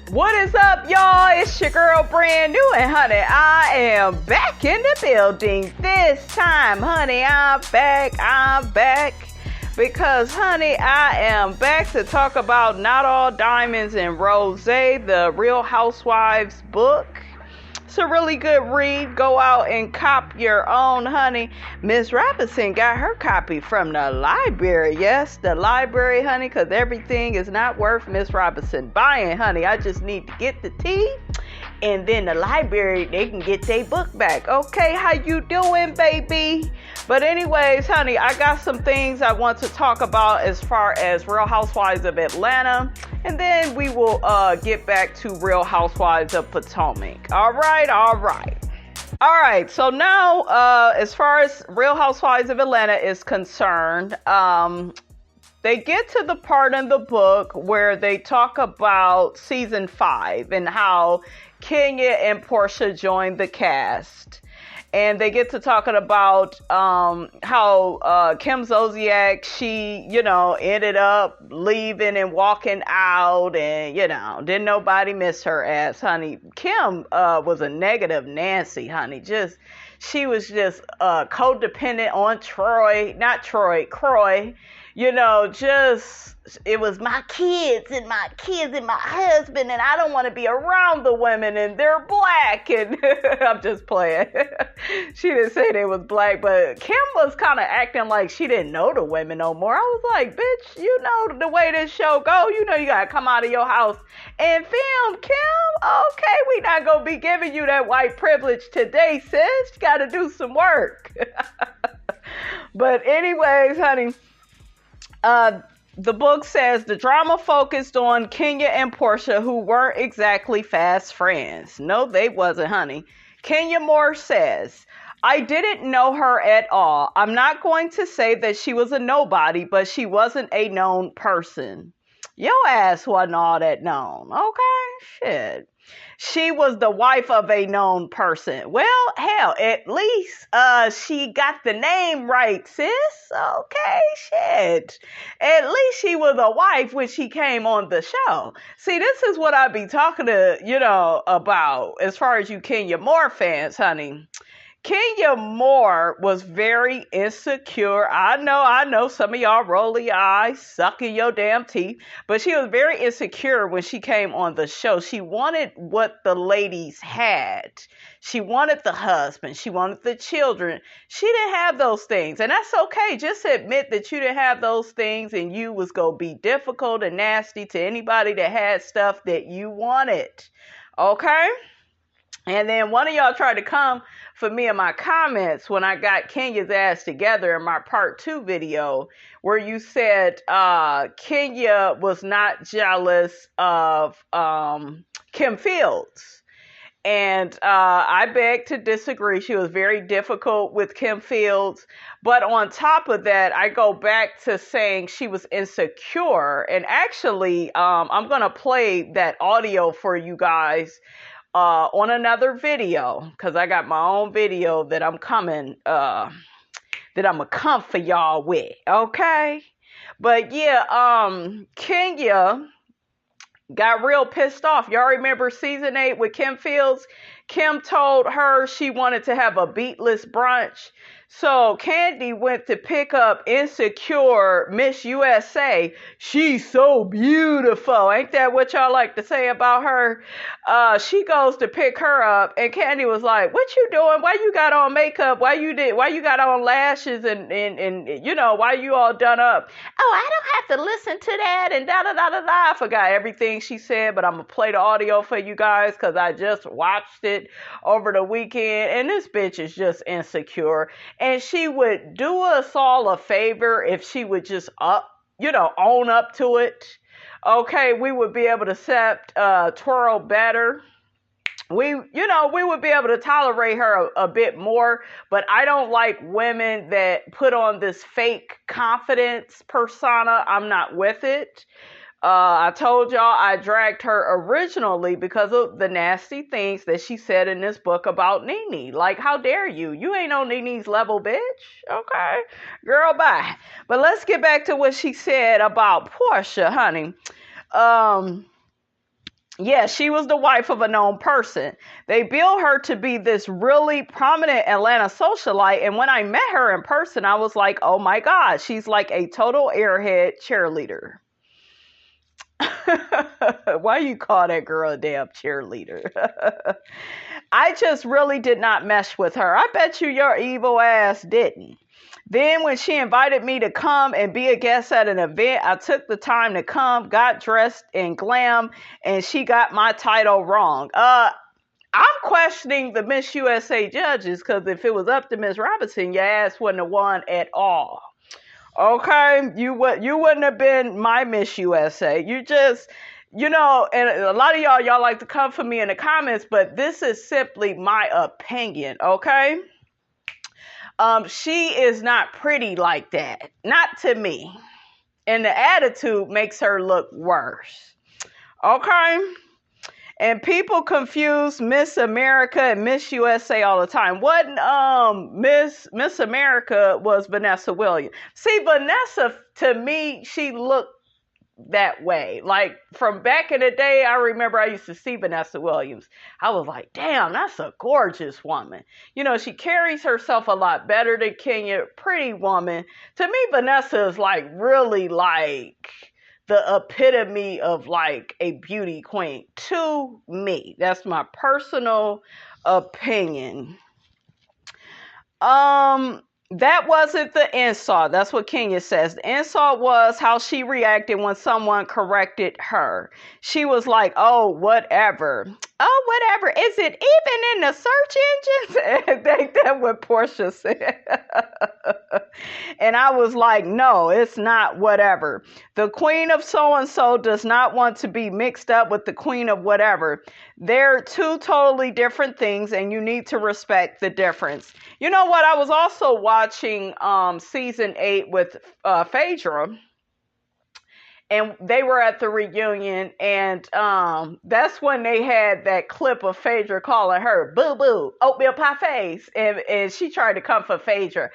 What is up, y'all? It's your girl, Brand New, and honey, I am back in the building. This time, honey, I'm back. Because, honey, I am back to talk about Not All Diamonds and Rose, the Real Housewives book. It's a really good read. Go out and cop your own, honey. Miss Robinson got her copy from the library. Yes, the library, honey, because everything is not worth Miss Robinson buying, honey. I just need to get the tea, and then the library, they can get their book back. Okay, how you doing, baby? But anyways, honey, I got some things I want to talk about as far as Real Housewives of Atlanta, and then we will get back to Real Housewives of Potomac. All right. So now, as far as Real Housewives of Atlanta is concerned, they get to the part in the book where they talk about season 5 and how Kenya and Porsha joined the cast. And they get to talking about how Kim Zolciak, she, ended up leaving and walking out, and, didn't nobody miss her ass, honey. Kim was a negative Nancy, honey. She was just codependent on Croy. It was my kids and my husband, and I don't want to be around the women, and they're black, and I'm just playing. She didn't say they was black, but Kim was kind of acting like she didn't know the women no more. I was like, bitch, you know the way this show go, you gotta come out of your house and film, Kim. Okay, we not gonna be giving you that white privilege today, sis. You gotta do some work. But anyways, honey, the book says the drama focused on Kenya and Porsha, who weren't exactly fast friends. No, they wasn't, honey. Kenya Moore says, I didn't know her at all. I'm not going to say that she was a nobody, but she wasn't a known person. Your ass wasn't all that known. Okay, shit. She was the wife of a known person. Well, hell, at least she got the name right, sis. Okay, shit. At least she was a wife when she came on the show. See, this is what I be talking to, about as far as you Kenya Moore fans, honey. Kenya Moore was very insecure. I know some of y'all roll your eyes, sucking your damn teeth, but she was very insecure when she came on the show. She wanted what the ladies had. She wanted the husband. She wanted the children. She didn't have those things, and that's okay. Just admit that you didn't have those things, and you was going to be difficult and nasty to anybody that had stuff that you wanted. Okay? And then one of y'all tried to come for me in my comments when I got Kenya's ass together in my part 2 video, where you said Kenya was not jealous of Kim Fields. And I beg to disagree. She was very difficult with Kim Fields. But on top of that, I go back to saying she was insecure. And actually, I'm going to play that audio for you guys on another video, because I got my own video that I'm coming, that I'm gonna come for y'all with, okay? But yeah, Kenya got real pissed off. Y'all remember season 8 with Kim Fields? Kim told her she wanted to have a beatless brunch. So Candy went to pick up insecure Miss USA. She's so beautiful. Ain't that what y'all like to say about her? She goes to pick her up, and Candy was like, what you doing? Why you got on makeup? Why you got on lashes and why you all done up? Oh, I don't have to listen to that and da-da-da-da-da. I forgot everything she said, but I'm going to play the audio for you guys because I just watched it over the weekend, and this bitch is just insecure. And she would do us all a favor if she would just own up to it. Okay, we would be able to accept TWIRL better. We would be able to tolerate her a bit more, but I don't like women that put on this fake confidence persona. I'm not with it. I told y'all I dragged her originally because of the nasty things that she said in this book about Nene. Like, how dare you? You ain't on Nene's level, bitch. Okay? Girl, bye. But let's get back to what she said about Porsha, honey. Yeah, she was the wife of a known person. They billed her to be this really prominent Atlanta socialite. And when I met her in person, I was like, oh my God, she's like a total airhead cheerleader. Why you call that girl a damn cheerleader? I just really did not mesh with her. I bet you your evil ass didn't. Then when she invited me to come and be a guest at an event, I took the time to come, got dressed in glam, and she got my title wrong. I'm questioning the Miss USA judges, because if it was up to Miss Robinson, your ass wouldn't have won at all. Okay? You wouldn't have been my Miss USA. You just, and a lot of y'all like to come for me in the comments, but this is simply my opinion, okay? She is not pretty like that. Not to me. And the attitude makes her look worse. Okay? And people confuse Miss America and Miss USA all the time. What Miss America was Vanessa Williams. See, Vanessa, to me, she looked that way. Like from back in the day, I remember I used to see Vanessa Williams. I was like, damn, that's a gorgeous woman. She carries herself a lot better than Kenya. Pretty woman. To me, Vanessa is like really like the epitome of like a beauty queen. To me. That's my personal opinion. That wasn't the insult. That's what Kenya says. The insult was how she reacted when someone corrected her. She was like, oh, whatever. Oh, whatever. Is it even in the search engines? I think that's what Porsha said. And I was like, no, it's not whatever. The queen of so-and-so does not want to be mixed up with the queen of whatever. They're two totally different things, and you need to respect the difference. You know what? I was also watching season 8 with Phaedra, and they were at the reunion, and that's when they had that clip of Phaedra calling her boo boo, oatmeal pie face, and she tried to come for Phaedra.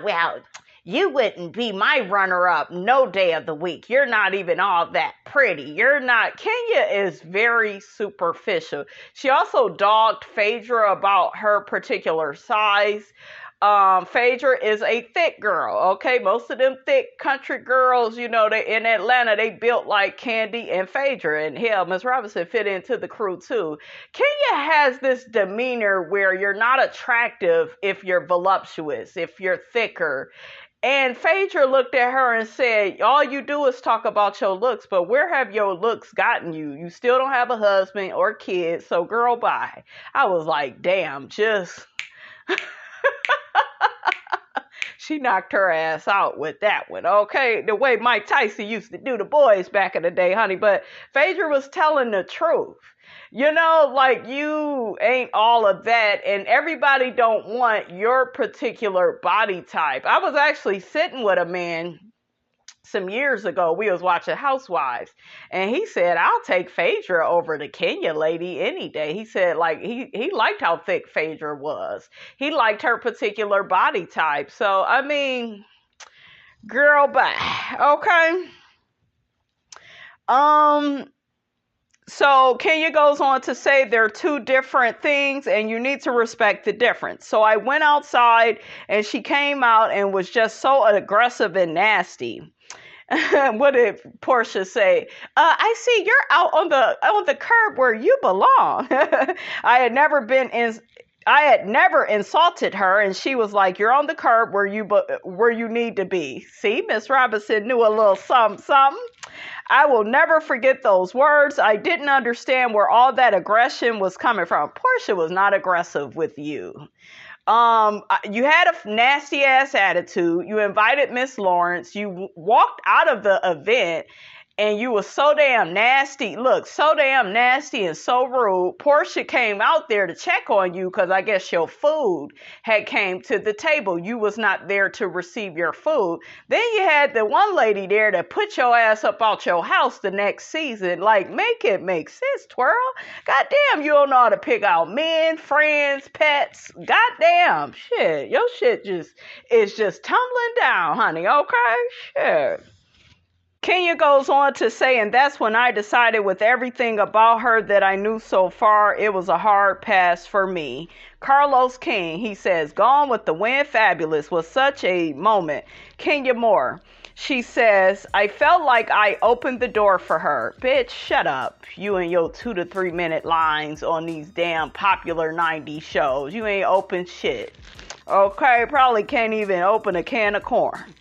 Well, you wouldn't be my runner-up no day of the week. You're not even all that pretty. You're not. Kenya is very superficial. She also dogged Phaedra about her particular size. Phaedra is a thick girl, okay? Most of them thick country girls, they in Atlanta, they built like Candy and Phaedra. And hell, Miss Robinson fit into the crew too. Kenya has this demeanor where you're not attractive if you're voluptuous, if you're thicker. And Phaedra looked at her and said, all you do is talk about your looks, but where have your looks gotten you? You still don't have a husband or kids, so girl, bye. I was like, damn, just... She knocked her ass out with that one, okay? The way Mike Tyson used to do the boys back in the day, honey. But Phaedra was telling the truth. Like you ain't all of that, and everybody don't want your particular body type. I was actually sitting with a man some years ago. We was watching Housewives, and he said, I'll take Phaedra over the Kenya lady any day. He said, like, he liked how thick Phaedra was. He liked her particular body type. So, I mean, girl, bye. Okay. So Kenya goes on to say they're two different things and you need to respect the difference. So I went outside and she came out and was just so aggressive and nasty. What did Porsha say? I see you're out on the curb where you belong. I had never insulted her, and she was like, "You're on the curb where you need to be." See, Miss Robinson knew a little something. I will never forget those words. I didn't understand where all that aggression was coming from. Porsha was not aggressive with you. You had a nasty ass attitude. You invited Miss Lawrence. You walked out of the event and you were so damn nasty. Look, so damn nasty and so rude. Porsha came out there to check on you because I guess your food had came to the table. You was not there to receive your food. Then you had the one lady there that put your ass up out your house the next season. Like, make it make sense, TWIRL. Goddamn, you don't know how to pick out men, friends, pets. Goddamn, shit. Your shit is just tumbling down, honey, okay? Shit. Kenya goes on to say, and that's when I decided with everything about her that I knew so far, it was a hard pass for me. Carlos King, he says, Gone with the Wind Fabulous was such a moment. Kenya Moore, she says, I felt like I opened the door for her. Bitch, shut up. You and your 2 to 3 minute lines on these damn popular 90s shows. You ain't open shit. Okay, probably can't even open a can of corn.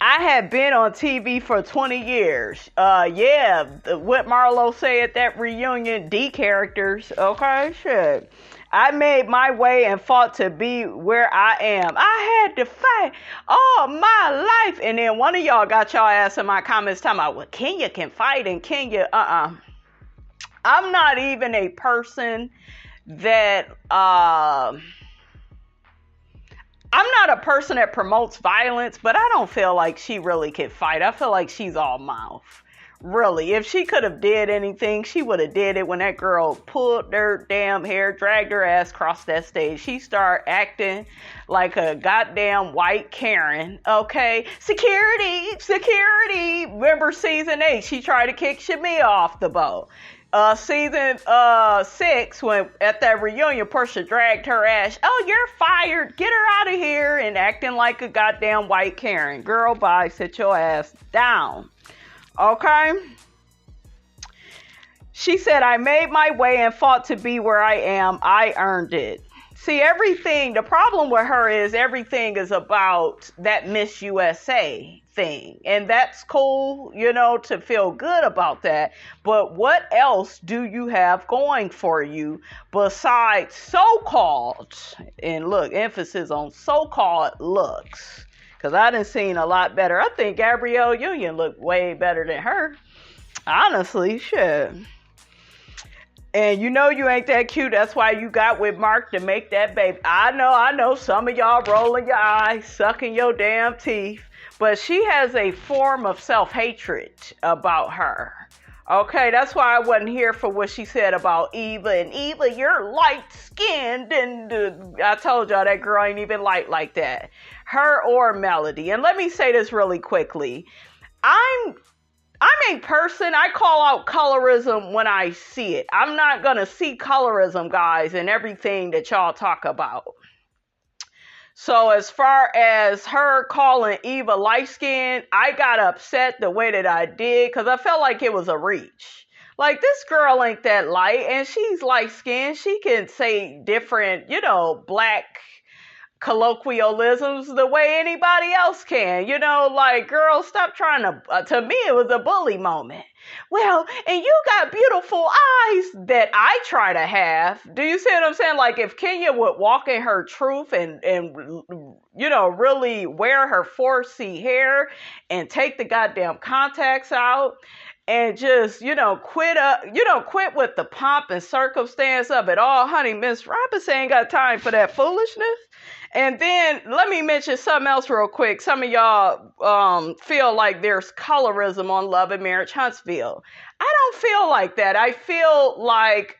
I had been on TV for 20 years. Yeah, what Marlo said at that reunion, D characters. Okay, shit. I made my way and fought to be where I am. I had to fight all my life. And then one of y'all got y'all ass in my comments talking about, well, Kenya can fight and Kenya, I'm not even a person that, I'm not a person that promotes violence, but I don't feel like she really can fight. I feel like she's all mouth. Really. If she could have did anything, she would have did it when that girl pulled her damn hair, dragged her ass across that stage. She started acting like a goddamn white Karen. Okay? Security! Security! Remember season 8, she tried to kick Shamia off the boat. Season 6, when at that reunion, Porsha dragged her ass. Oh, you're fired. Get her out of here. And acting like a goddamn white Karen. Girl, bye. Sit your ass down. Okay? She said, I made my way and fought to be where I am. I earned it. See, everything, the problem with her is everything is about that Miss USA thing. And that's cool, you know, to feel good about that. But what else do you have going for you besides so-called, and look, emphasis on so-called looks. Because I done seen a lot better. I think Gabrielle Union looked way better than her. Honestly, shit. And you know you ain't that cute. That's why you got with Mark to make that baby. I know. Some of y'all rolling your eyes, sucking your damn teeth. But she has a form of self-hatred about her. Okay, that's why I wasn't here for what she said about Eva. And Eva, you're light-skinned. And I told y'all that girl ain't even light like that. Her or Melody. And let me say this really quickly. I'm a person, I call out colorism when I see it. I'm not going to see colorism, guys, in everything that y'all talk about. So as far as her calling Eva light-skinned, I got upset the way that I did because I felt like it was a reach. Like, this girl ain't that light, and she's light-skinned. She can say different, you know, black colloquialisms the way anybody else can, you know, like, girl, stop trying to me it was a bully moment. Well, and you got beautiful eyes that I try to have. Do you see what I'm saying? Like, if Kenya would walk in her truth and you know, really wear her 4C hair and take the goddamn contacts out and just, you know, quit with the pomp and circumstance of it all. Honey, Miss Robinson ain't got time for that foolishness. And then let me mention something else real quick. Some of y'all feel like there's colorism on Love and Marriage Huntsville. I don't feel like that. I feel like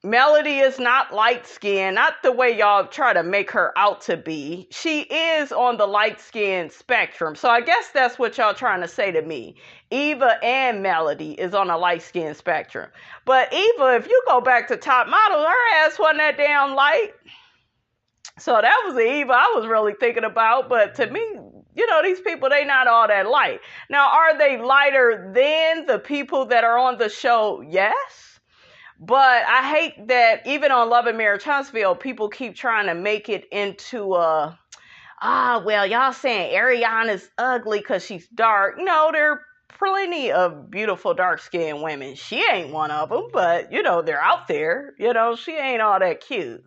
Melody is not light-skinned, not the way y'all try to make her out to be. She is on the light-skinned spectrum. So I guess that's what y'all trying to say to me. Eva and Melody is on a light-skinned spectrum. But Eva, if you go back to Top Model, her ass wasn't that damn light. So that was the Eva I was really thinking about. But to me, you know, these people, they not all that light. Now, are they lighter than the people that are on the show? Yes. But I hate that even on Love and Marriage Huntsville, people keep trying to make it into well, y'all saying Ariana's ugly because she's dark. No, there are plenty of beautiful dark-skinned women. She ain't one of them, but, you know, they're out there. You know, she ain't all that cute.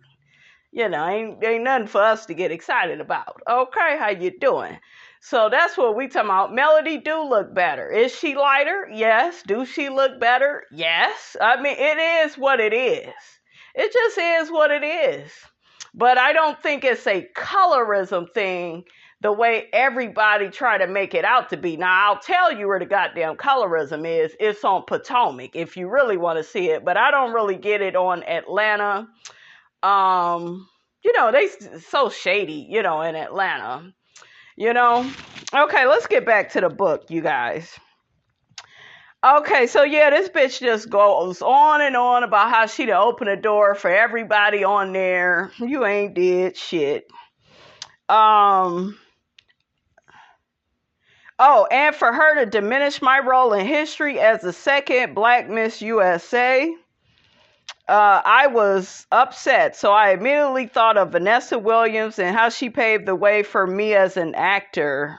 You know, ain't nothing for us to get excited about. Okay, how you doing? So that's what we talking about. Melody do look better. Is she lighter? Yes. Do she look better? Yes. I mean, it is what it is. It just is what it is. But I don't think it's a colorism thing the way everybody try to make it out to be. Now, I'll tell you where the goddamn colorism is. It's on Potomac, if you really want to see it. But I don't really get it on Atlanta. You know, they so shady, you know, in Atlanta. you know? Okay, let's get back to the book, you guys. Okay, so yeah, this bitch just goes on and on about how she done opened the door for everybody on there. You ain't did shit. Oh, and for her to diminish my role in history as the second Black Miss USA, I was upset. So I immediately thought of Vanessa Williams and how she paved the way for me as an actor.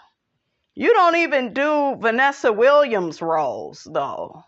You don't even do Vanessa Williams roles, though.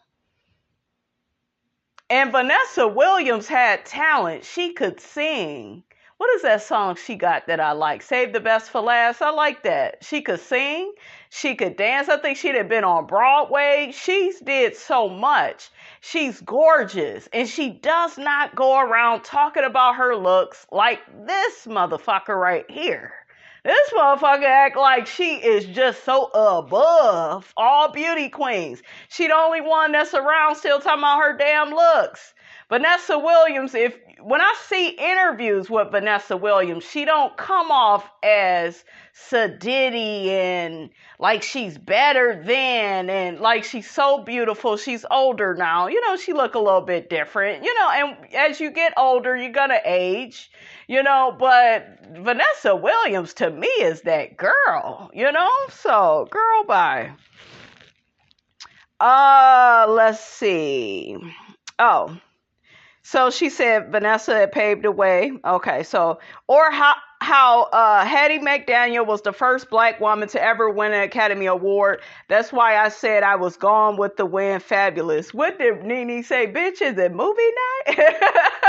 And Vanessa Williams had talent. She could sing. What is that song she got that I like? Save the Best for Last. I like that. She could sing. She could dance. I think she'd have been on Broadway. She's did so much. She's gorgeous. And she does not go around talking about her looks like this motherfucker right here. This motherfucker act like she is just so above all beauty queens. She the only one that's around still talking about her damn looks. Vanessa Williams, when I see interviews with Vanessa Williams, she don't come off as sedity and like she's better than and like she's so beautiful. She's older now. You know, she look a little bit different. You know, and as you get older, you're gonna age. You know, but Vanessa Williams to me is that girl, you know? So, girl, bye. Let's see. Oh, so she said Vanessa had paved the way. Okay, so, or how Hattie McDaniel was the first Black woman to ever win an Academy Award. That's why I said I was Gone with the Wind fabulous. What did Nene say? Bitch, is it movie night?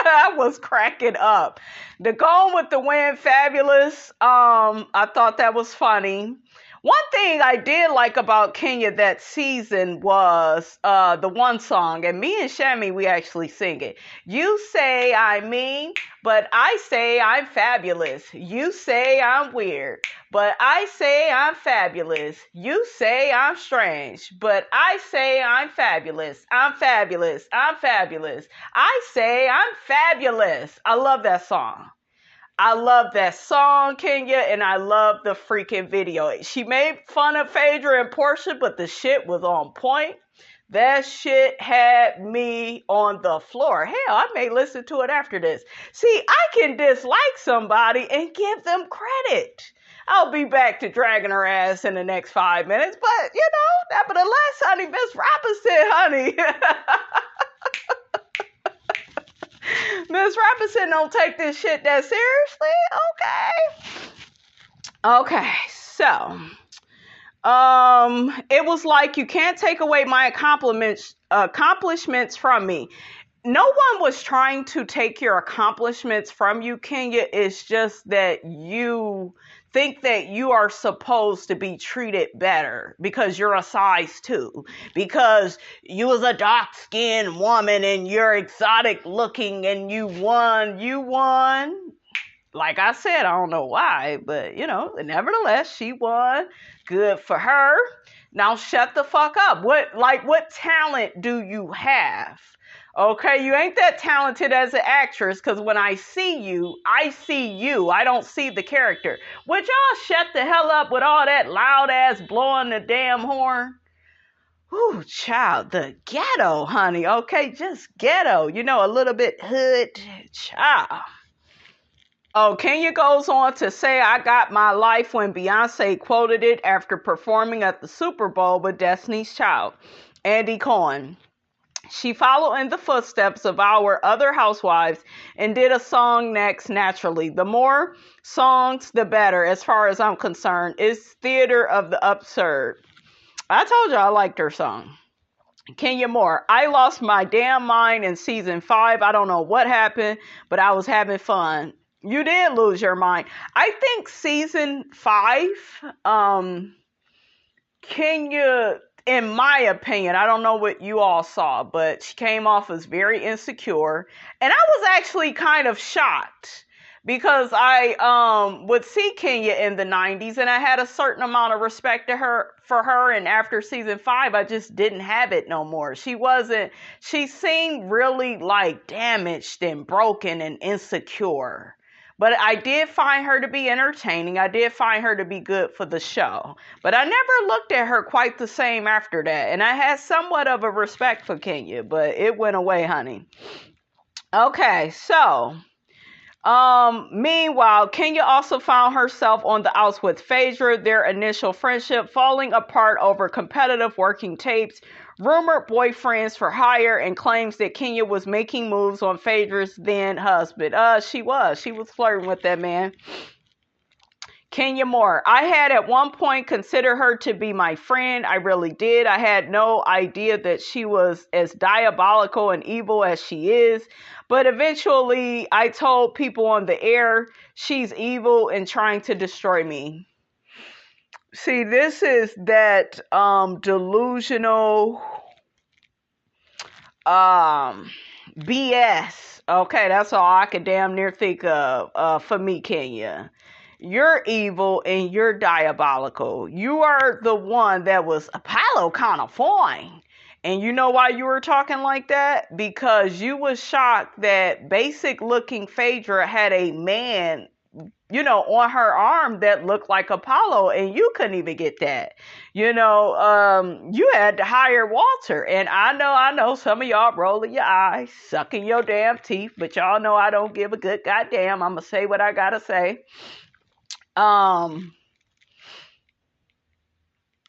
I was cracking up. The Gone with the Wind fabulous. I thought that was funny. One thing I did like about Kenya that season was the one song, and me and Shami, we actually sing it. You say I'm mean, but I say I'm fabulous. You say I'm weird, but I say I'm fabulous. You say I'm strange, but I say I'm fabulous. I'm fabulous. I'm fabulous. I say I'm fabulous. I love that song. I love that song, Kenya, and I love the freaking video. She made fun of Phaedra and Porsha, but the shit was on point. That shit had me on the floor. Hell, I may listen to it after this. See, I can dislike somebody and give them credit. I'll be back to dragging her ass in the next 5 minutes, but, you know, nevertheless, honey, Miss Robinson, honey. Miss Robinson don't take this shit that seriously. Okay, so it was like you can't take away my accomplishments from me. No one was trying to take your accomplishments from you, Kenya. It's just that you think that you are supposed to be treated better because you're a size 2, because you was a dark-skinned woman and you're exotic looking and you won. Like I said, I don't know why, but you know, nevertheless, she won. Good for her. Now shut the fuck up. What talent do you have? Okay, you ain't that talented as an actress, because when I see you. I don't see the character. Would y'all shut the hell up with all that loud ass blowing the damn horn? Ooh, child, the ghetto, honey. Okay, just ghetto. You know, a little bit hood, child. Oh, Kenya goes on to say, I got my life when Beyonce quoted it after performing at the Super Bowl with Destiny's Child, Andy Cohen. She followed in the footsteps of our other housewives and did a song next naturally. The more songs, the better, as far as I'm concerned. It's theater of the absurd. I told you I liked her song. Kenya Moore, I lost my damn mind in season 5. I don't know what happened, but I was having fun. You did lose your mind. I think season 5, Kenya, in my opinion, I don't know what you all saw, but she came off as very insecure. And I was actually kind of shocked because I would see Kenya in the 90s and I had a certain amount of respect for her. And after season 5, I just didn't have it no more. She seemed really like damaged and broken and insecure. But I did find her to be entertaining. I did find her to be good for the show. But I never looked at her quite the same after that. And I had somewhat of a respect for Kenya, but it went away, honey. Okay, so meanwhile, Kenya also found herself on the outs with Phaedra, their initial friendship falling apart over competitive working tapes, rumored boyfriends for hire, and claims that Kenya was making moves on Phaedra's then husband. She was flirting with that man. Kenya Moore. I had at one point considered her to be my friend. I really did. I had no idea that she was as diabolical and evil as she is. But eventually I told people on the air she's evil and trying to destroy me. See, this is that delusional BS. Okay, that's all I could damn near think of for me, Kenya. You're evil and you're diabolical. You are the one that was Apollo kind of fine. And you know why you were talking like that? Because you was shocked that basic looking Phaedra had a man, on her arm that looked like Apollo, and you couldn't even get that. You had to hire Walter. And I know some of y'all rolling your eyes, sucking your damn teeth, but y'all know I don't give a good goddamn. I'm going to say what I got to say.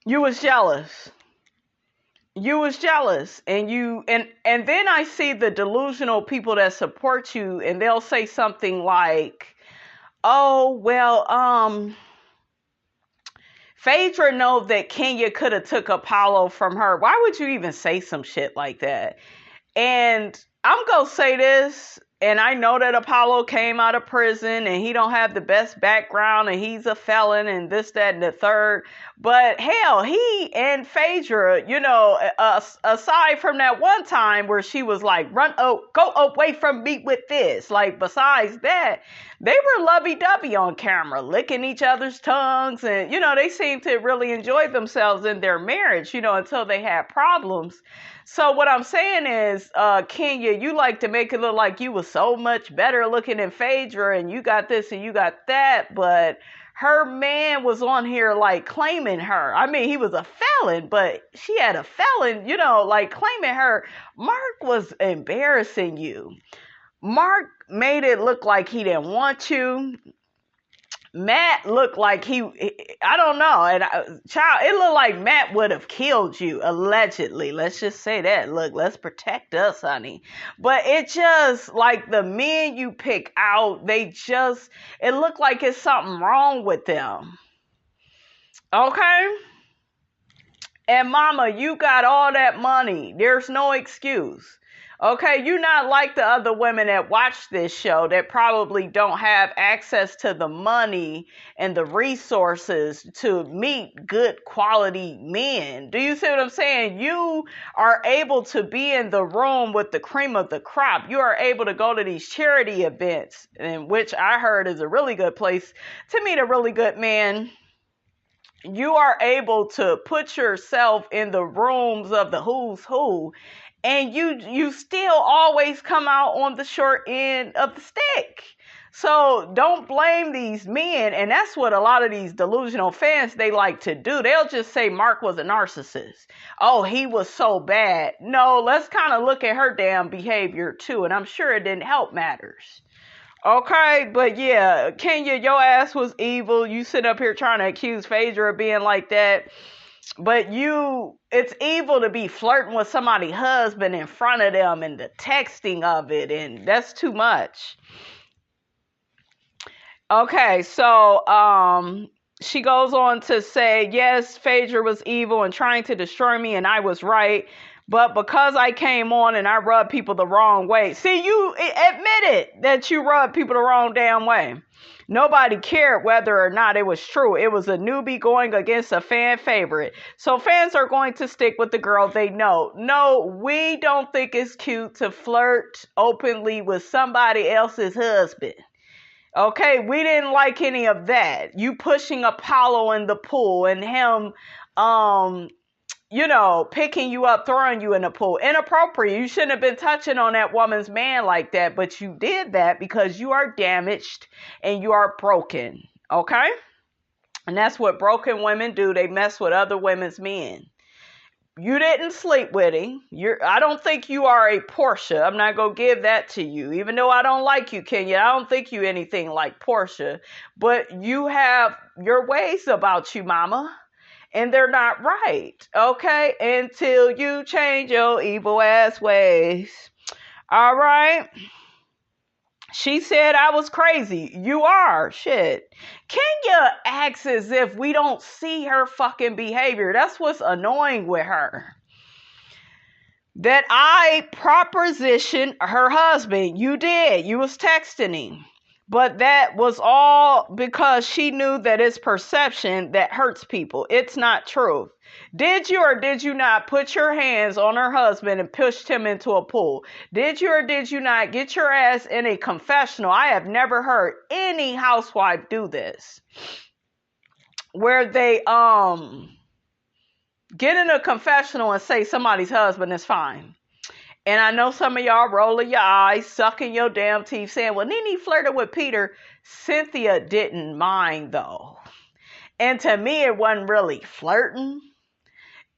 You was jealous. And then I see the delusional people that support you, and they'll say something like, oh, well, Phaedra know that Kenya could have took Apollo from her. Why would you even say some shit like that? And I'm going to say this, and I know that Apollo came out of prison and he don't have the best background and he's a felon and this, that, and the third. But hell, he and Phaedra, aside from that one time where she was like, go away from me with this. Like, besides that, they were lovey-dovey on camera, licking each other's tongues. And, they seemed to really enjoy themselves in their marriage, until they had problems. So what I'm saying is, Kenya, you like to make it look like you was so much better looking than Phaedra and you got this and you got that, but her man was on here like claiming her. I mean, he was a felon, but she had a felon, like claiming her. Mark was embarrassing you. Mark made it look like he didn't want you. Matt looked like I don't know. And it looked like Matt would have killed you, allegedly. Let's just say that. Look, let's protect us, honey. But it just, like the men you pick out, it looked like it's something wrong with them. Okay? And mama, you got all that money. There's no excuse. Okay, you're not like the other women that watch this show that probably don't have access to the money and the resources to meet good quality men. Do you see what I'm saying? You are able to be in the room with the cream of the crop. You are able to go to these charity events, in which I heard is a really good place to meet a really good man. You are able to put yourself in the rooms of the who's who, and you still always come out on the short end of the stick. So don't blame these men. And that's what a lot of these delusional fans, they like to do. They'll just say Mark was a narcissist. Oh, he was so bad. No, let's kind of look at her damn behavior too. And I'm sure it didn't help matters. Okay, but yeah, Kenya, your ass was evil. You sit up here trying to accuse Phaedra of being like that. But it's evil to be flirting with somebody's husband in front of them and the texting of it, and that's too much. Okay, so she goes on to say, yes, Phaedra was evil and trying to destroy me, and I was right. But because I came on and I rubbed people the wrong way. See, you admitted that you rubbed people the wrong damn way. Nobody cared whether or not it was true. It was a newbie going against a fan favorite. So fans are going to stick with the girl they know. No, we don't think it's cute to flirt openly with somebody else's husband. Okay, we didn't like any of that. You pushing Apollo in the pool and him picking you up, throwing you in the pool. Inappropriate. You shouldn't have been touching on that woman's man like that, but you did that because you are damaged and you are broken. Okay? And that's what broken women do. They mess with other women's men. You didn't sleep with him. I don't think you are a Porsha. I'm not going to give that to you. Even though I don't like you, Kenya, I don't think you anything like Porsha. But you have your ways about you, mama. And they're not right. Okay? Until you change your evil ass ways. All right? She said I was crazy. You are. Shit. Kenya acts as if we don't see her fucking behavior. That's what's annoying with her. That I propositioned her husband. You did. You was texting him. But that was all because she knew that it's perception that hurts people. It's not truth. Did you or did you not put your hands on her husband and pushed him into a pool? Did you or did you not get your ass in a confessional? I have never heard any housewife do this. Where they get in a confessional and say somebody's husband is fine. And I know some of y'all rolling your eyes, sucking your damn teeth, saying, well, Nene flirted with Peter. Cynthia didn't mind, though. And to me, it wasn't really flirting.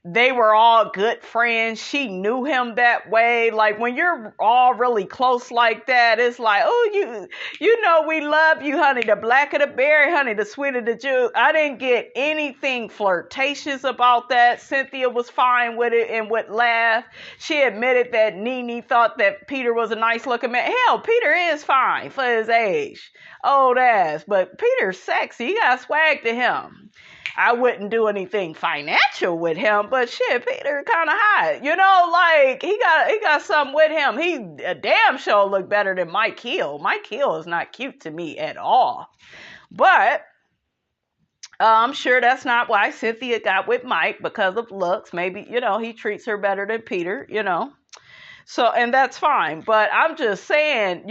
They were all good friends. She knew him that way. Like, when you're all really close like that, it's like, oh, you know we love you, honey. The blacker the berry, honey, the sweeter the juice. I didn't get anything flirtatious about that. Cynthia was fine with it and would laugh. She admitted that Nene thought that Peter was a nice-looking man. Hell, Peter is fine for his age. Old ass. But Peter's sexy. He got swag to him. I wouldn't do anything financial with him, but shit, Peter kind of hot. Like he got something with him. He a damn sure look better than Mike Hill. Mike Hill is not cute to me at all. But I'm sure that's not why Cynthia got with Mike, because of looks. Maybe, he treats her better than Peter, So, and that's fine. But I'm just saying,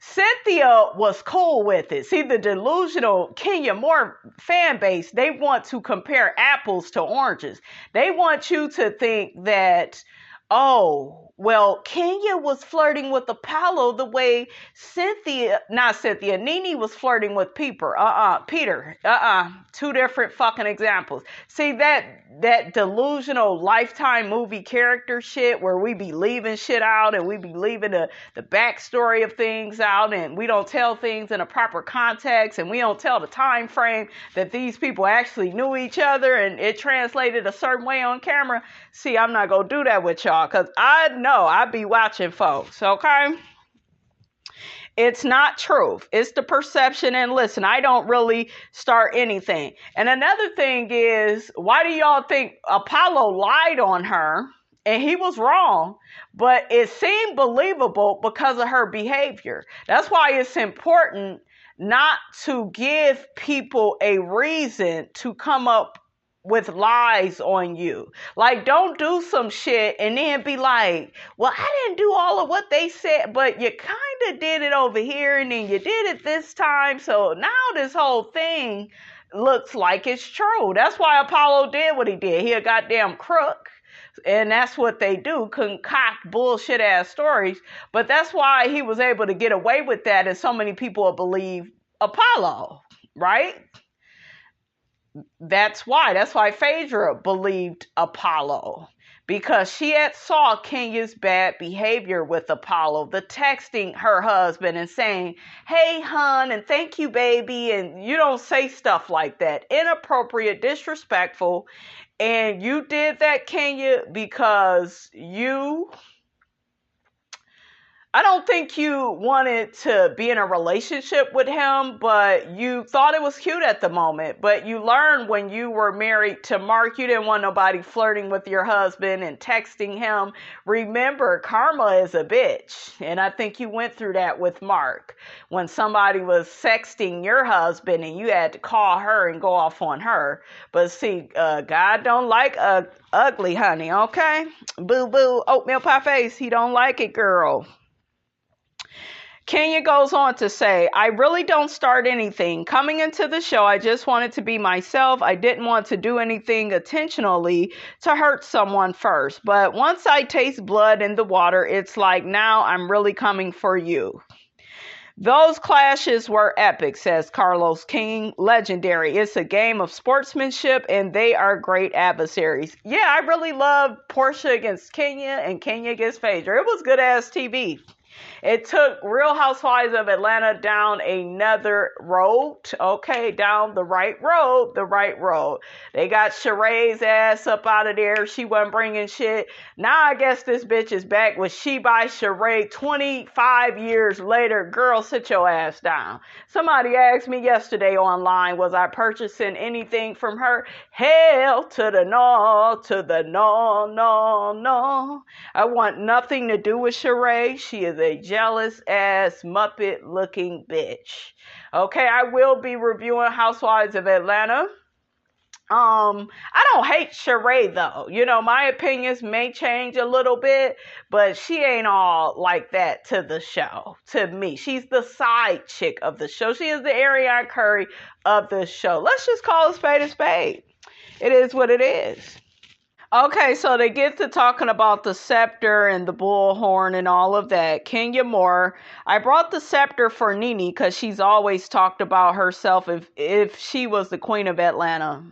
Cynthia was cool with it. See, the delusional Kenya Moore fan base, they want to compare apples to oranges. They want you to think that, Kenya was flirting with Apollo the way Nene was flirting with Peter. Two different fucking examples. See, that delusional Lifetime movie character shit where we be leaving shit out and we be leaving the backstory of things out and we don't tell things in a proper context and we don't tell the time frame that these people actually knew each other and it translated a certain way on camera. See, I'm not going to do that with y'all because I know I be watching folks, okay? It's not truth. It's the perception. And listen, I don't really start anything. And another thing is, why do y'all think Apollo lied on her? And he was wrong, but it seemed believable because of her behavior. That's why it's important not to give people a reason to come up with lies on you. Like, don't do some shit and then be like, well, I didn't do all of what they said, but you kind of did it over here and then you did it this time. So now this whole thing looks like it's true. That's why Apollo did what he did. He a goddamn crook. And that's what they do, concoct bullshit ass stories. But that's why he was able to get away with that, and so many people believe Apollo, right? That's why Phaedra believed Apollo, because she had saw Kenya's bad behavior with Apollo, the texting her husband and saying, hey, hun, and thank you, baby. And you don't say stuff like that. Inappropriate, disrespectful. And you did that, Kenya, because I don't think you wanted to be in a relationship with him, but you thought it was cute at the moment. But you learned when you were married to Mark, you didn't want nobody flirting with your husband and texting him. Remember, karma is a bitch. And I think you went through that with Mark. When somebody was sexting your husband and you had to call her and go off on her. But see, God don't like ugly, honey, okay? Boo-boo, oatmeal pie face, he don't like it, girl. Kenya goes on to say, I really don't start anything. Coming into the show, I just wanted to be myself. I didn't want to do anything intentionally to hurt someone first. But once I taste blood in the water, it's like, now I'm really coming for you. Those clashes were epic, says Carlos King. Legendary. It's a game of sportsmanship, and they are great adversaries. Yeah, I really loved Porsha against Kenya and Kenya against Phaedra. It was good ass TV. It took Real Housewives of Atlanta down another road. Okay, down the right road. They got Sheree's ass up out of there. She wasn't bringing shit. Now I guess this bitch is back with She by Sheree 25 years later. Girl, sit your ass down. Somebody asked me yesterday online, was I purchasing anything from her? Hell to the no, no. I want nothing to do with Sheree. She is a jealous ass Muppet looking bitch. Okay, I will be reviewing Housewives of Atlanta. I don't hate Sheree though. You know, my opinions may change a little bit, but she ain't all like that to the show. To me, she's the side chick of the show. She is the Ariana Curry of the show. Let's just call a spade a spade. It is what it is. Okay, so they get to talking about the scepter and the bullhorn and all of that. Kenya Moore, I brought the scepter for Nene because she's always talked about herself if she was the queen of Atlanta.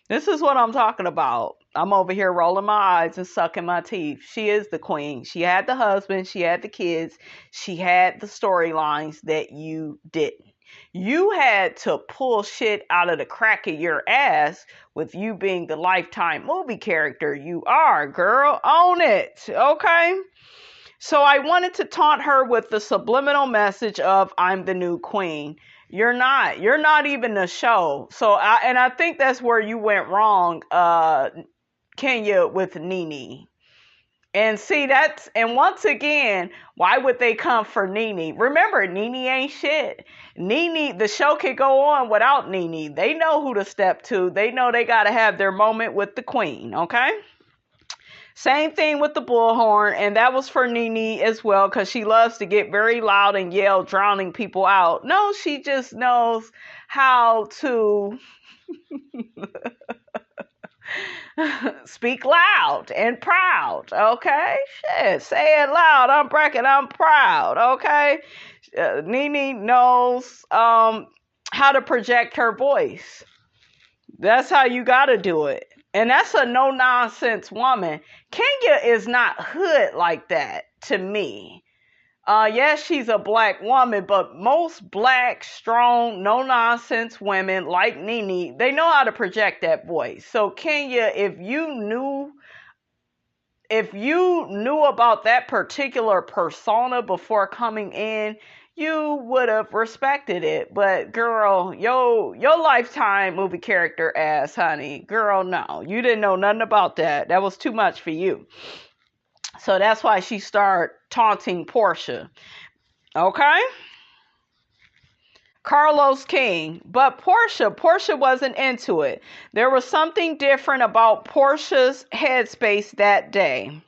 This is what I'm talking about. I'm over here rolling my eyes and sucking my teeth. She is the queen. She had the husband. She had the kids. She had the storylines that you didn't. You had to pull shit out of the crack of your ass with you being the Lifetime movie character you are, girl. Own it, okay? So I wanted to taunt her with the subliminal message of I'm the new queen. You're not. You're not even the show. So I think that's where you went wrong, Kenya, with Nene. And see, and once again, why would they come for Nene? Remember, Nene ain't shit. Nene, the show could go on without Nene. They know who to step to. They know they got to have their moment with the queen, okay? Same thing with the bullhorn, and that was for Nene as well, because she loves to get very loud and yell, drowning people out. No, she just knows how to speak loud and proud, okay? Shit, say it loud. I'm bragging, I'm proud, okay? Nene knows how to project her voice. That's how you got to do it. And that's a no-nonsense woman. Kenya is not hood like that to me. Yes, she's a black woman, but most black, strong, no-nonsense women like Nene, they know how to project that voice. So Kenya, if you knew about that particular persona before coming in, you would have respected it. But girl, your Lifetime movie character ass, honey, girl, no, you didn't know nothing about that. That was too much for you. So that's why she started taunting Porsha. Okay? Carlos King. But Porsha wasn't into it. There was something different about Porsha's headspace that day.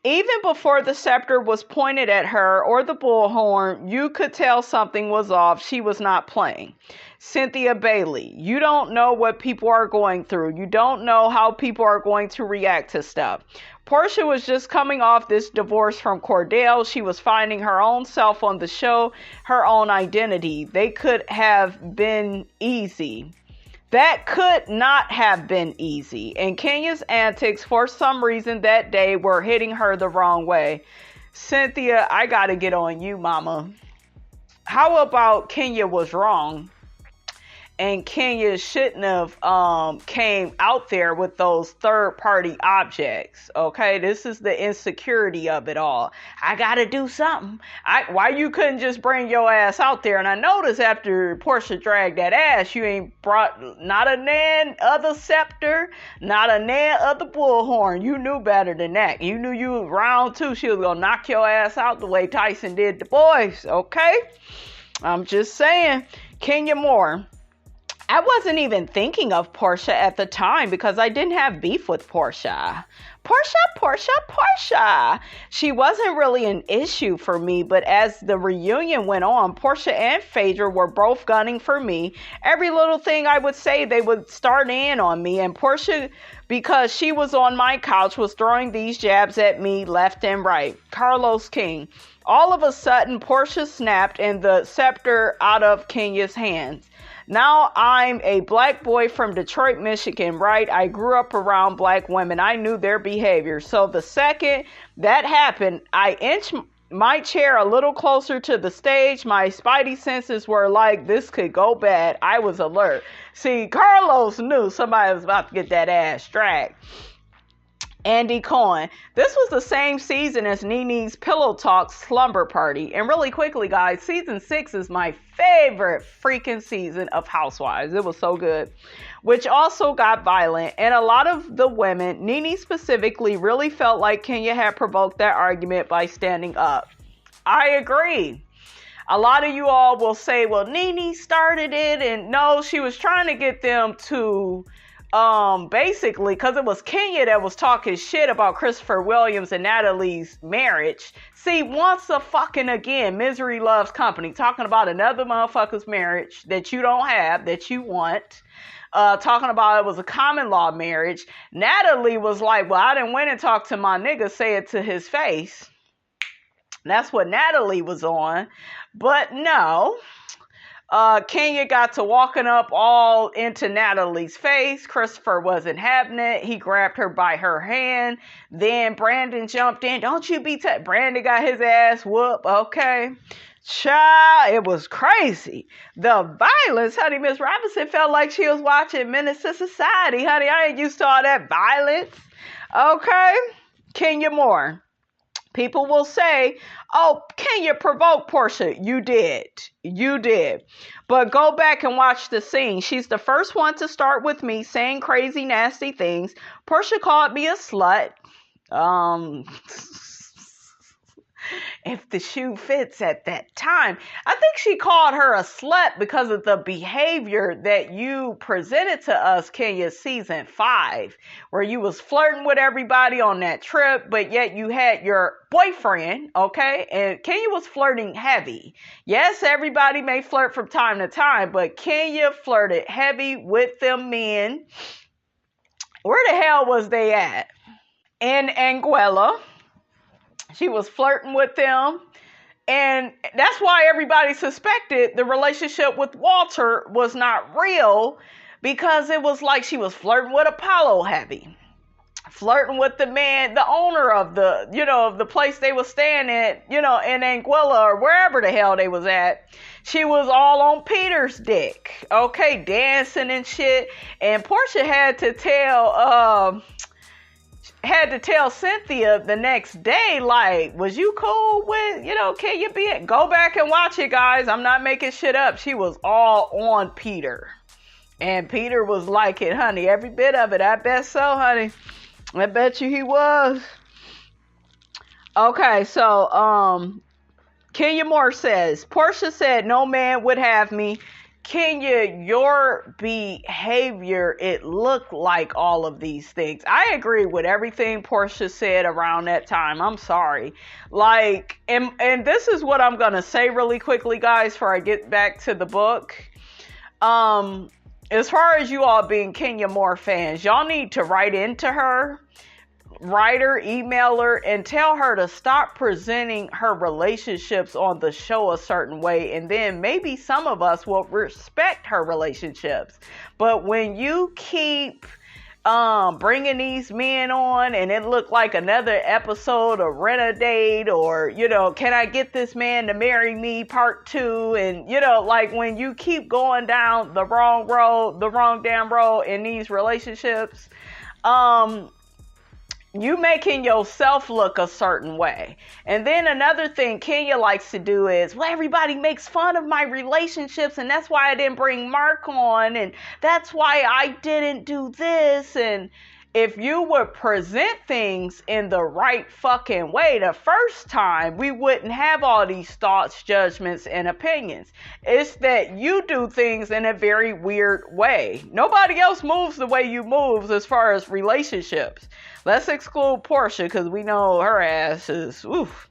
Even before the scepter was pointed at her or the bullhorn, you could tell something was off. She was not playing. Cynthia Bailey, you don't know what people are going through. You don't know how people are going to react to stuff. Porsha was just coming off this divorce from Cordell. She was finding her own self on the show, her own identity. They could have been easy. That could not have been easy. And Kenya's antics, for some reason that day, were hitting her the wrong way. Cynthia, I gotta get on you, mama. How about Kenya was wrong? And Kenya shouldn't have came out there with those third-party objects, okay? This is the insecurity of it all. I gotta do something. Why you couldn't just bring your ass out there? And I noticed after Porsha dragged that ass, you ain't brought not a nan of the scepter, not a nan of the bullhorn. You knew better than that. You knew you was round two. She was gonna knock your ass out the way Tyson did the boys, okay? I'm just saying. Kenya Moore. I wasn't even thinking of Porsha at the time because I didn't have beef with Porsha. Porsha. She wasn't really an issue for me, but as the reunion went on, Porsha and Phaedra were both gunning for me. Every little thing I would say, they would start in on me. And Porsha, because she was on my couch, was throwing these jabs at me left and right. Carlos King. All of a sudden, Porsha snapped and the scepter out of Kenya's hands. Now I'm a black boy from Detroit, Michigan, right? I grew up around black women. I knew their behavior. So the second that happened, I inched my chair a little closer to the stage. My spidey senses were like, this could go bad. I was alert. See, Carlos knew somebody was about to get that ass dragged. Andy Cohen. This was the same season as Nene's Pillow Talk Slumber Party. And really quickly, guys, season 6 is my favorite freaking season of Housewives. It was so good. Which also got violent. And a lot of the women, Nene specifically, really felt like Kenya had provoked that argument by standing up. I agree. A lot of you all will say, well, Nene started it. And no, she was trying to get them to... basically, because it was Kenya that was talking shit about Christopher Williams and Natalie's marriage. See, once a fucking again, misery loves company, talking about another motherfucker's marriage that you don't have, that you want. Talking about it was a common law marriage. Natalie was like, well, I didn't went and talk to my nigga, say it to his face. That's what Natalie was on. But no. Kenya got to walking up all into Natalie's face. Christopher wasn't having it. He grabbed her by her hand. Then Brandon jumped in. Don't you be Brandon got his ass whooped. Okay. Child, it was crazy. The violence, honey, Miss Robinson felt like she was watching Menace to Society. Honey, I ain't used to all that violence. Okay. Kenya Moore. People will say, oh, Kenya provoked Porsha. You did. You did. But go back and watch the scene. She's the first one to start with me saying crazy, nasty things. Porsha called me a slut. If the shoe fits at that time. I think she called her a slut because of the behavior that you presented to us, Kenya, season 5, where you was flirting with everybody on that trip, but yet you had your boyfriend, okay? And Kenya was flirting heavy. Yes, everybody may flirt from time to time, but Kenya flirted heavy with them men. Where the hell was they at? In Anguilla. She was flirting with them. And that's why everybody suspected the relationship with Walter was not real, because it was like she was flirting with Apollo heavy. Flirting with the man, the owner of the, of the place they were staying at, in Anguilla or wherever the hell they was at. She was all on Peter's dick. Okay, dancing and shit. And Porsha had to tell Cynthia the next day, like, was you cool with, can you be it? Go back and watch it, guys. I'm not making shit up. She was all on Peter. And Peter was like it, honey. Every bit of it. I bet so, honey. I bet you he was. Okay, so, Kenya Moore says, Porsha said no man would have me. Kenya, your behavior, it looked like all of these things. I agree with everything Porsha said around that time. I'm sorry. Like, and this is what I'm going to say really quickly, guys, before I get back to the book. As far as you all being Kenya Moore fans, y'all need to write into her. Write her, email her, and tell her to stop presenting her relationships on the show a certain way, and then maybe some of us will respect her relationships. But when you keep bringing these men on, and it looked like another episode of Renegade, or can I get this man to marry me part 2, and like when you keep going down the wrong road, the wrong damn road in these relationships, you making yourself look a certain way. And then another thing Kenya likes to do is, well, everybody makes fun of my relationships, and that's why I didn't bring Mark on, and that's why I didn't do this. And if you would present things in the right fucking way the first time, we wouldn't have all these thoughts, judgments, and opinions. It's that you do things in a very weird way. Nobody else moves the way you move as far as relationships. Let's exclude Porsha because we know her ass is oof.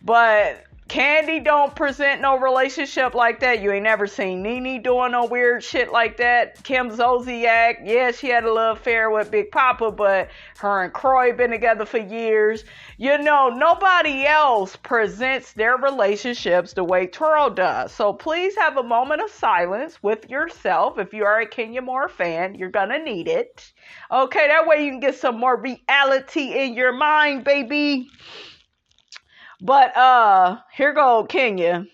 But Candy don't present no relationship like that. You ain't never seen Nene doing no weird shit like that. Kim Zolciak, yeah, she had a little affair with Big Papa, but her and Croy been together for years. You know, nobody else presents their relationships the way TWIRL does. So please have a moment of silence with yourself. If you are a Kenya Moore fan, you're gonna need it. Okay, that way you can get some more reality in your mind, baby. But here go Kenya.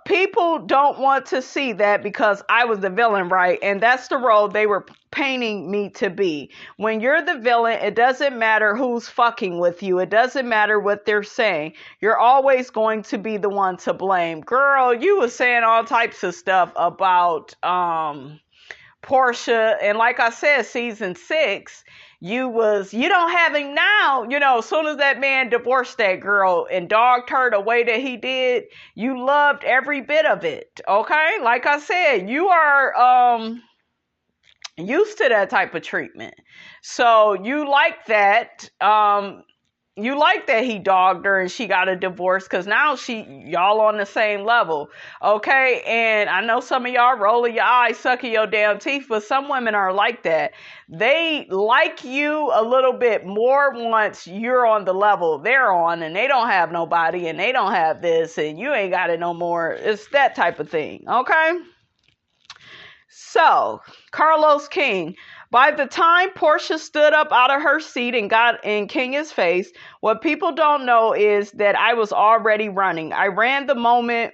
People don't want to see that because I was the villain, right? And that's the role they were painting me to be. When you're the villain, it doesn't matter who's fucking with you. It doesn't matter what they're saying. You're always going to be the one to blame. Girl, you was saying all types of stuff about Porsha, and like I said, season 6, you don't have him now. You know, as soon as that man divorced that girl and dogged her the way that he did, you loved every bit of it. Okay? Like I said, you are used to that type of treatment. So you like that. You like that he dogged her and she got a divorce because now y'all on the same level. Okay? And I know some of y'all rolling your eyes, sucking your damn teeth, but some women are like that. They like you a little bit more once you're on the level they're on and they don't have nobody and they don't have this and you ain't got it no more. It's that type of thing. Okay? So, Carlos King. By the time Porsha stood up out of her seat and got in Kenya's face, what people don't know is that I was already running. I ran the moment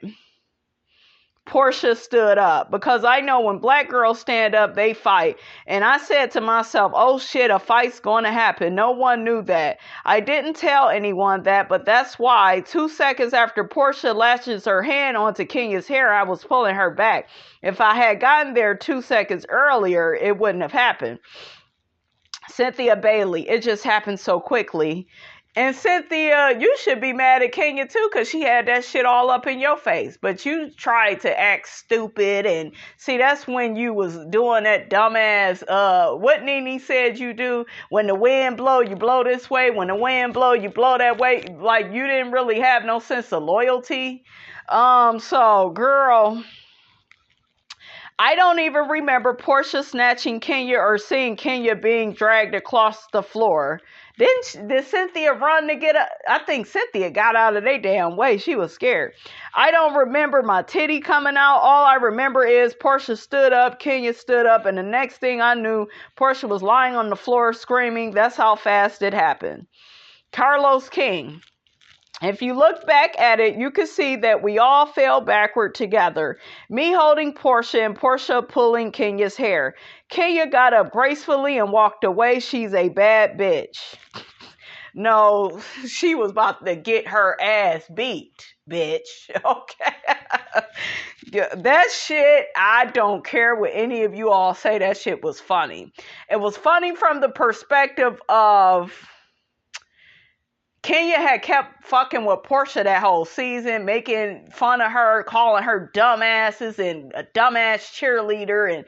Porsha stood up because I know when black girls stand up, they fight. And I said to myself, oh shit, a fight's going to happen. No one knew that. I didn't tell anyone that, but that's why 2 seconds after Porsha lashes her hand onto Kenya's hair, I was pulling her back. If I had gotten there 2 seconds earlier, it wouldn't have happened. Cynthia Bailey, it just happened so quickly. And Cynthia, you should be mad at Kenya too because she had that shit all up in your face. But you tried to act stupid and see, that's when you was doing that dumbass, what Nene said you do. When the wind blow, you blow this way. When the wind blow, you blow that way. Like you didn't really have no sense of loyalty. So girl, I don't even remember Porsha snatching Kenya or seeing Kenya being dragged across the floor. Did Cynthia run to get up? I think Cynthia got out of their damn way. She was scared. I don't remember my titty coming out. All I remember is Porsha stood up, Kenya stood up, and the next thing I knew, Porsha was lying on the floor screaming. That's how fast it happened. Carlos King. If you look back at it, you can see that we all fell backward together. Me holding Porsha and Porsha pulling Kenya's hair. Kenya got up gracefully and walked away. She's a bad bitch. No, she was about to get her ass beat, bitch. Okay. That shit, I don't care what any of you all say. That shit was funny. It was funny from the perspective of Kenya had kept fucking with Porsha that whole season, making fun of her, calling her dumbasses and a dumbass cheerleader. And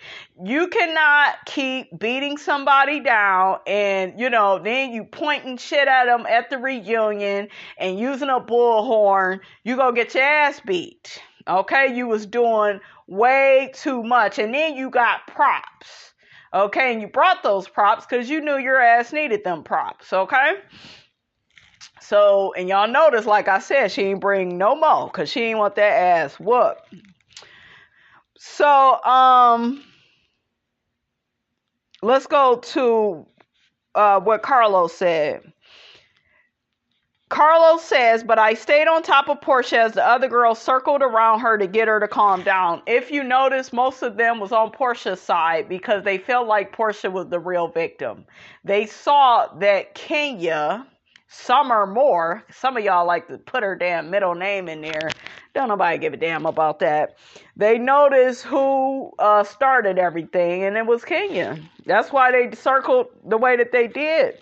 you cannot keep beating somebody down and, you know, then you pointing shit at them at the reunion and using a bullhorn. You gonna get your ass beat. Okay? You was doing way too much. And then you got props. Okay? And you brought those props because you knew your ass needed them props. Okay? So, and y'all notice, like I said, she ain't bring no more because she ain't want that ass whooped. So, let's go to what Carlos said. Carlos says, but I stayed on top of Porsha as the other girls circled around her to get her to calm down. If you notice, most of them was on Porsha's side because they felt like Porsha was the real victim. They saw that Kenya, some or more, some of y'all like to put her damn middle name in there. Don't nobody give a damn about that. They noticed who started everything, and it was Kenya. That's why they circled the way that they did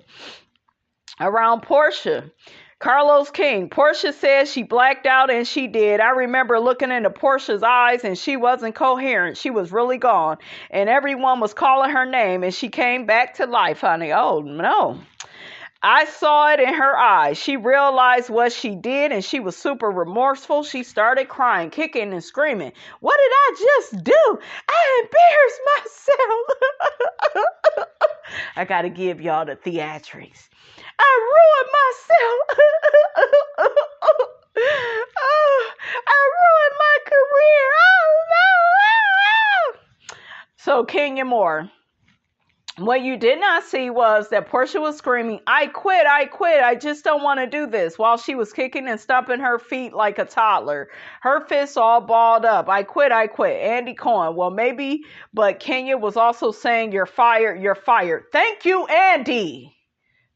around Porsha. Carlos King. Porsha says she blacked out, and she did. I remember looking into Porsha's eyes, and she wasn't coherent. She was really gone, and everyone was calling her name, and she came back to life, honey. Oh, no. I saw it in her eyes. She realized what she did, and she was super remorseful. She started crying, kicking, and screaming. What did I just do? I embarrassed myself. I got to give y'all the theatrics. I ruined myself. Oh, I ruined my career. Oh, no. So, Kenya Moore. What you did not see was that Porsha was screaming, I quit, I just don't want to do this, while she was kicking and stomping her feet like a toddler. Her fists all balled up. I quit. Andy Cohen. Well, maybe, but Kenya was also saying, you're fired. Thank you, Andy.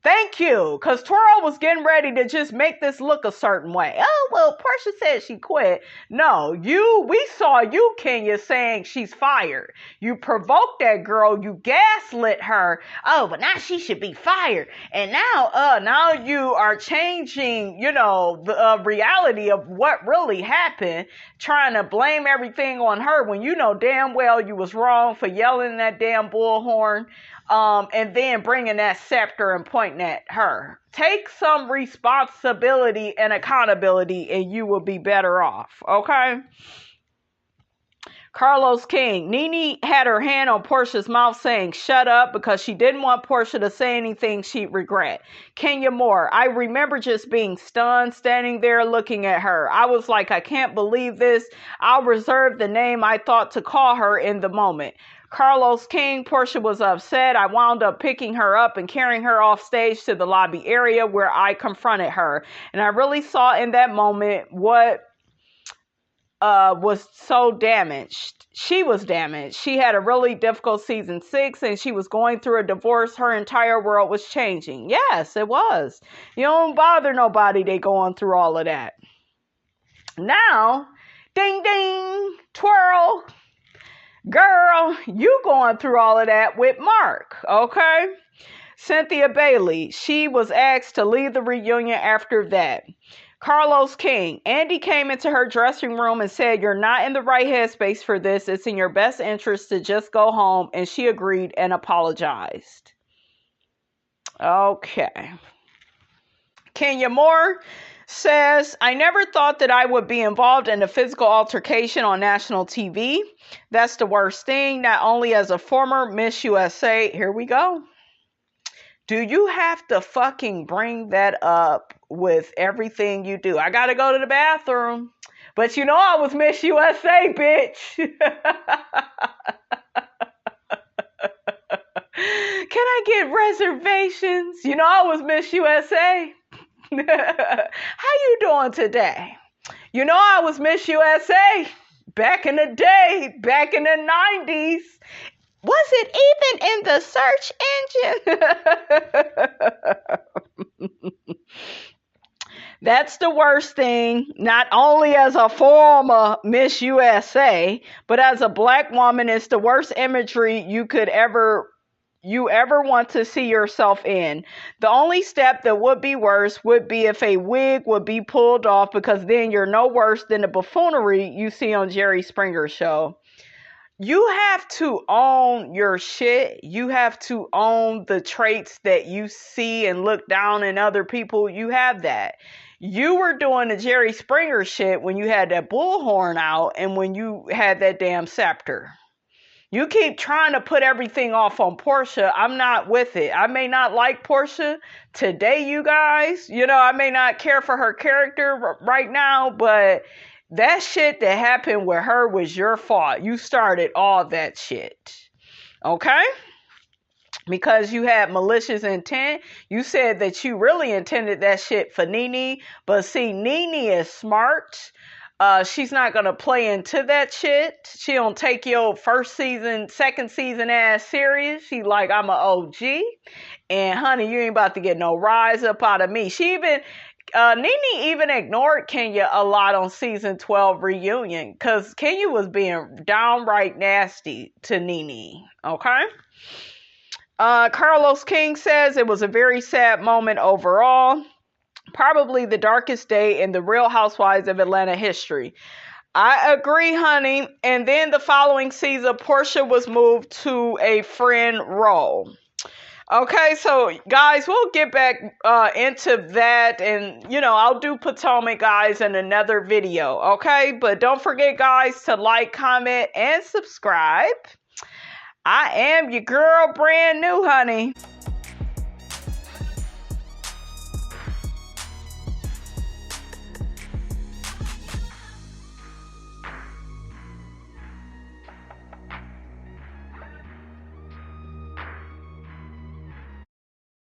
Thank you, because TWIRL was getting ready to just make this look a certain way. Oh, well, Porsha said she quit. No, we saw you, Kenya, saying she's fired. You provoked that girl. You gaslit her. Oh, but now she should be fired. And now you are changing, the reality of what really happened, trying to blame everything on her when you know damn well you was wrong for yelling that damn bullhorn. And then bringing that scepter and pointing at her. Take some responsibility and accountability, and you will be better off. Okay? Carlos King. Nene had her hand on Porsha's mouth saying, shut up, because she didn't want Porsha to say anything she'd regret. Kenya Moore. I remember just being stunned, standing there looking at her. I was like, I can't believe this. I'll reserve the name I thought to call her in the moment. Carlos King. Porsha was upset. I wound up picking her up and carrying her off stage to the lobby area where I confronted her. And I really saw in that moment what was so damaged. She was damaged. She had a really difficult season 6, and she was going through a divorce. Her entire world was changing. Yes, it was. You don't bother nobody. They going through all of that. Now, ding, ding, TWIRL. Girl, you going through all of that with Mark, okay? Cynthia Bailey, she was asked to leave the reunion after that. Carlos King, Andy came into her dressing room and said, you're not in the right headspace for this. It's in your best interest to just go home. And she agreed and apologized. Okay. Kenya Moore says, I never thought that I would be involved in a physical altercation on national TV. That's the worst thing, not only as a former Miss USA. Here we go. Do you have to fucking bring that up with everything you do? I got to go to the bathroom. But I was Miss USA, bitch. Can I get reservations? I was Miss USA. How you doing today? I was Miss USA back in the day, back in the 90s. Was it even in the search engine? That's the worst thing, not only as a former Miss USA, but as a black woman, it's the worst imagery you ever want to see yourself in. The only step that would be worse would be if a wig would be pulled off, because then you're no worse than the buffoonery you see on Jerry Springer's show. You have to own your shit. You have to own the traits that you see and look down in other people. You have that. You were doing the Jerry Springer shit when you had that bullhorn out and when you had that damn scepter. You keep trying to put everything off on Porsha. I'm not with it. I may not like Porsha today, you guys. I may not care for her character right now, but that shit that happened with her was your fault. You started all that shit. Okay? Because you had malicious intent. You said that you really intended that shit for Nene. But see, Nene is smart. She's not going to play into that shit. She don't take your first season, second season ass serious. She like, I'm an OG. And honey, you ain't about to get no rise up out of me. She even Nene even ignored Kenya a lot on season 12 reunion because Kenya was being downright nasty to Nene. Okay. Carlos King says it was a very sad moment overall. Probably the darkest day in the Real Housewives of Atlanta history. I agree, honey. And then the following season, Porsha was moved to a friend role. Okay, so guys, we'll get back into that, and I'll do Potomac, guys, in another video. Okay, but don't forget, guys, to like, comment, and subscribe. I am your girl, brand new, honey.